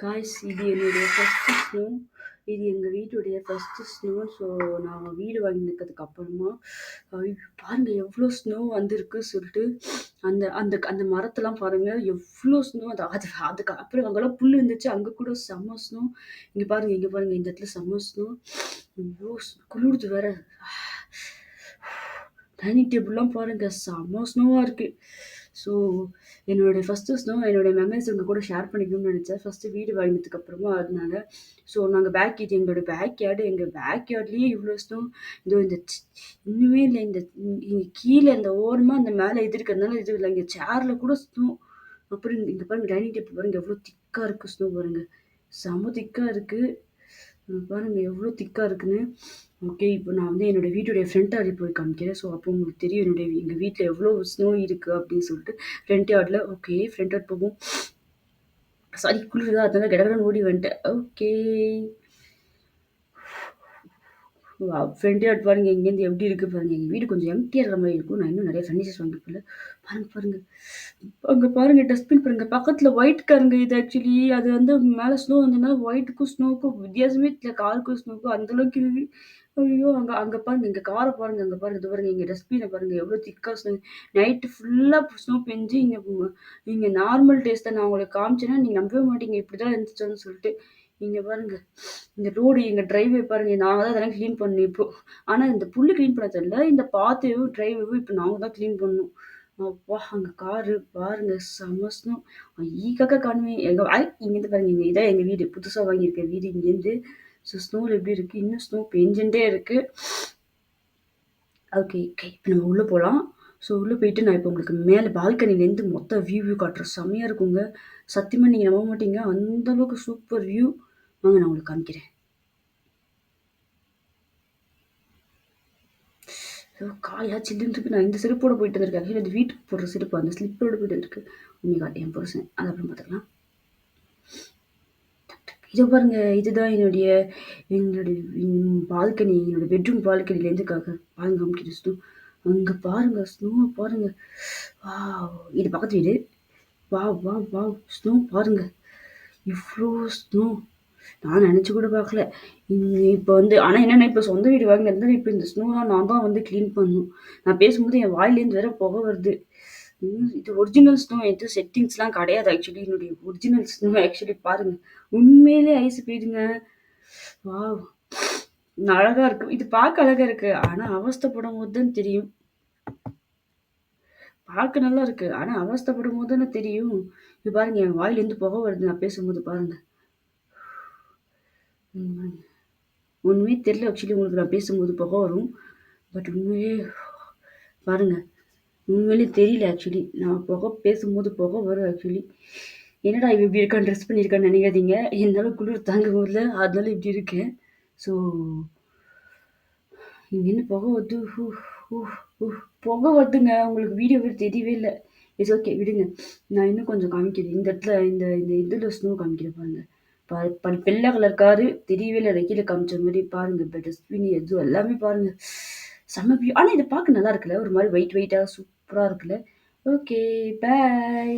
Guys இது என்னுடைய first snow. இது எங்கள் வீட்டுடைய ஃபர்ஸ்ட்டு ஸ்னோ. ஸோ நான் வீடு வாங்கினதுக்கு அப்புறமா பாருங்க எவ்வளோ ஸ்னோ வந்திருக்கு சொல்லிட்டு அந்த அந்த அந்த மரத்தெல்லாம் பாருங்க எவ்வளோ ஸ்னோ. அது அது அதுக்கு அப்புறம் அங்கெல்லாம் புல் இருந்துச்சு, அங்கே கூட செம்ம ஸ்னோ. இங்கே பாருங்க இந்த இடத்துல செம்ம ஸ்னோ. ஐயோ குளிர்து வேற. டைனிங் டேபிள்லாம் பாருங்க செம்ம ஸ்னோவாக இருக்குது. ஸோ என்னுடைய ஃபஸ்ட்டு ஸ்னோ என்னுடைய மெமரிஸ் உங்கள் கூட ஷேர் பண்ணிக்கணும்னு நினச்சேன். ஃபஸ்ட்டு வீடு வாங்கினதுக்கு அப்புறமா அதனால. ஸோ நாங்கள் இது எங்களோட பேக் யார்டு. எங்கள் பேக் யார்ட்லேயே இவ்வளோ ஸ்னோ. இதோ இந்த இன்னுமே இல்லை. இந்த கீழே இந்த ஓரமாக அந்த மேலே இது இருக்கிறதுனால இது இல்லை. இங்கே சேரில் கூட ஸ்னோ. அப்புறம் இங்கே பாருங்க டைனிங் டேபிள் பாருங்க எவ்வளோ திக்காக இருக்குது ஸ்னோ பாருங்க. செம்ம திக்காக இருக்குது பாருங்க எவ்வளோ திக்காக இருக்குன்னு. ஓகே, இப்போ நான் வந்து என்னோட வீட்டுடைய ஃப்ரண்ட் யார்டு போய் காமிக்கிறேன். ஸோ அப்போ உங்களுக்கு தெரியும் எங்கள் வீட்டில் எவ்வளோ ஸ்னோ இருக்குது அப்படின்னு சொல்லிட்டு. ஃப்ரண்ட் யார்டில் ஓகே ஃப்ரண்ட் யார்ட் போகும். சாரி குளிருதா அதனால கடகடன்னு ஓடி வந்துட்டேன். ஓகே ஃப்ரண்ட் யார்ட் பாருங்க இங்கேருந்து எப்படி இருக்குது பாருங்க. எங்கள் வீடு கொஞ்சம் எம்டியாக இருக்கிற மாதிரி இருக்கும். நான் இன்னும் நிறைய ஃபர்னிச்சர்ஸ் வாங்கிப்பல. பாருங்க அங்கே பாருங்க டஸ்ட்பின் பாருங்க பக்கத்தில் ஒயிட் காருங்க. இது ஆக்சுவலி அது வந்து மேலே ஸ்னோ வந்ததுன்னா ஒயிட்டுக்கும் ஸ்னோவுக்கும் வித்தியாசமே இல்லை. காருக்கும் ஸ்னோவுக்கும் அந்தளவுக்கு இருக்குது. ஐயோ அங்கே அங்கே பாருங்க இங்கே காரை பாருங்க. அங்கே பாருங்க இது பாருங்க இங்கே டஸ்ட்பினை பாருங்க எவ்வளோ திக்காக ஸ்னோ. நைட்டு ஃபுல்லாக ஸ்னோ பெஞ்சு இங்கே நார்மல் டேஸ் தான் நான் உங்களுக்கு காமிச்சேன்னா நீங்கள் நம்பவே மாட்டீங்க இப்படி தான் இருந்துச்சோன்னு சொல்லிட்டு. இங்கே பாருங்க இந்த ரோடு எங்கள் டிரைவே பாருங்க நாங்கள் தான் அதெல்லாம் க்ளீன் பண்ணணும் இப்போ. ஆனால் இந்த புல்லு க்ளீன் பண்ண தெரியல. இந்த பாத்தையும் டிரைவையும் இப்போ நாங்கள் தான் க்ளீன் பண்ணணும். அப்பா அங்கே காரு பாருங்க செம்ம ஸ்னோ. ஈக்காக்க காணுமே எங்கள் இங்கேருந்து பாருங்க. இதான் எங்கள் வீடு, புதுசாக வாங்கியிருக்க வீடு. இங்கேருந்து ஸோ ஸ்னோவில் எப்படி இருக்குது, இன்னும் ஸ்னோ பெஞ்சுட்டே இருக்குது. ஓகே இப்போ நம்ம உள்ளே போகலாம். ஸோ உள்ளே போயிட்டு நான் இப்போ உங்களுக்கு மேலே பால்கனிலேருந்து மொத்த வியூ காட்டுறேன். செம்மையாக இருக்குங்க. சத்தியமாக நீங்கள் நம்ப மாட்டீங்க, அந்தளவுக்கு சூப்பர் வியூ. வாங்க நான் உங்களுக்கு காமிக்கிறேன். காயா சில்லுன்னு இருக்கு. நான் இந்த செருப்போட போயிட்டு வந்திருக்கேன். ஆக்சுவலி அது வீட்டுக்கு போடுற செருப்பு, அந்த ஸ்லிப்பரோட போயிட்டு வந்திருக்கு. என் புருஷன் அது அப்புறம் பார்த்துக்கலாம். இதை பாருங்க இதுதான் எங்களுடைய பால்கனி. என்னோட பெட்ரூம் பால்கனிலேருந்து பாருங்க காமிக்கிற ஸ்னோ. அங்கே பாருங்க ஸ்னோ பாருங்க. வா இது பக்கத்து வீடு. வா வா வா ஸ்னோ பாருங்க இவ்வளோ ஸ்னோ. நான் நினச்சி கூட பார்க்கல. இப்போ வந்து ஆனால் என்னென்ன இப்போ சொந்த வீடு வாங்கினதுனால இப்போ இந்த ஸ்னோலாம் நான் தான் வந்து க்ளீன் பண்ணணும். நான் பேசும்போது என் வாயிலேருந்து வேற புகை வருது. இது ஒரிஜினல் ஸ்னோ. எதுவும் செட்டிங்ஸ்லாம் கிடையாது. ஆக்சுவலி என்னுடைய ஒரிஜினல் ஸ்னோ ஆக்சுவலி பாருங்க உண்மையிலே ஐஸ் பெய்யுதுங்க. வா அழகா இருக்கு. இது பார்க்க அழகா இருக்கு. ஆனால் அவஸ்தைப்படும் போது தான் தெரியும். பார்க்க நல்லா இருக்கு. ஆனால் அவஸ்தைப்படும் போது தானே தெரியும். இது பாருங்க என் வாயிலேருந்து புகை வருது நான் பேசும்போது பாருங்க. ஒன்றுமே தெரியல ஆக்சுவலி உங்களுக்கு நான் பேசும்போது புகை வரும். பட் உண்மையிலே பாருங்க உண்மையிலே தெரியல. ஆக்சுவலி நான் பேசும்போது புகை வரும். ஆக்சுவலி என்னடா இவ இப்படி இருக்கான்னு ட்ரெஸ் பண்ணியிருக்கான்னு நினைக்காதீங்க. என்னாலும் குளிர் தாங்க முடியல அதனால இப்படி இருக்கேன். ஸோ இங்கே என்ன புகை வருது. புகை வருதுங்க. உங்களுக்கு வீடியோவே தெரியவே இல்லை. இட்ஸ் ஓகே விடுங்க. நான் இன்னும் கொஞ்சம் காமிக்கிறேன். இந்த இடத்துல இந்த இந்த இதில் ஸ்னோ காமிக்கிறேன் பாருங்க. வெள்ளை கலர் காரு தெரியவே இல்லை. கீழே காமிச்ச மாதிரி பாருங்க. டஸ்ட்பின் எதுவும் எல்லாமே பாருங்க செம்ம வியூ. ஆனால் இதை பார்க்க நல்லா இருக்குல்ல, ஒரு மாதிரி வெயிட்டாக சூப்பராக இருக்குல்ல. Okay bye.